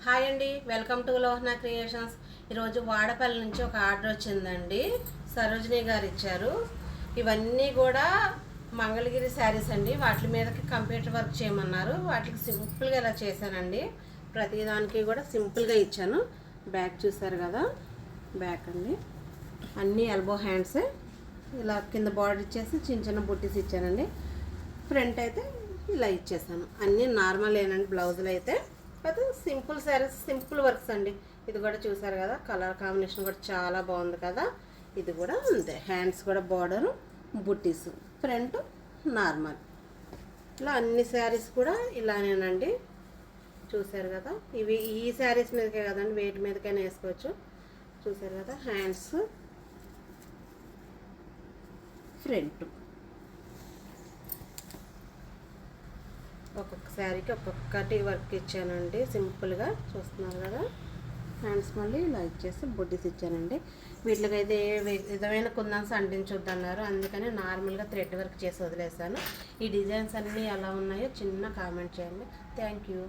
Hi అండి, welcome to Lohana creations. ఈరోజు వాడపల్లి నుంచి ఒక ఆర్డర్ వచ్చిందండి. సరోజిని గారు ఇచ్చారు. ఇవన్నీ కూడా మంగళగిరి శారీస్ అండి. వాటి మీదకి కంప్యూటర్ వర్క్ చేయమన్నారు. వాటికి సింపుల్గా ఇలా చేశానండి. ప్రతిదానికి కూడా సింపుల్గా ఇచ్చాను. బ్యాక్ చూసారు కదా, బ్యాక్ అండి. అన్నీ ఎల్బో హ్యాండ్స్. ఇలా కింద బార్డర్ ఇచ్చేసి చిన్న చిన్న బుట్టీస్ ఇచ్చానండి. ఫ్రంట్ అయితే ఇలా ఇచ్చేసాను. అన్నీ నార్మల్ ఏనండి. బ్లౌజులు అయితే అది సింపుల్ శారీస్, సింపుల్ వర్క్స్ అండి. ఇది కూడా చూసారు కదా, కలర్ కాంబినేషన్ కూడా చాలా బాగుంది కదా. ఇది కూడా అంతే. హ్యాండ్స్ కూడా బార్డరు, బుట్టీస్, ఫ్రంట్ నార్మల్. ఇలా అన్ని శారీస్ కూడా ఇలానేనండి. చూసారు కదా, ఇవి ఈ శారీస్ మీదకే కదండి, వేటి మీదకైనా వేసుకోవచ్చు. చూసారు కదా, హ్యాండ్స్, ఫ్రంట్. ఒక్కొక్క శారీకి ఒక్కొక్కటి వర్క్ ఇచ్చానండి. సింపుల్గా చూస్తున్నారు కదా. హ్యాండ్స్ మళ్ళీ ఇలా ఇచ్చేసి బుడ్డీస్ ఇచ్చానండి. వీటికి అయితే ఏ విధమైన కుందన్స్ అంటించొద్దన్నారు. అందుకని నార్మల్గా థ్రెడ్ వర్క్ చేసి వదిలేసాను. ఈ డిజైన్స్ అన్నీ ఎలా ఉన్నాయో చిన్న కామెంట్ చేయండి. Thank you.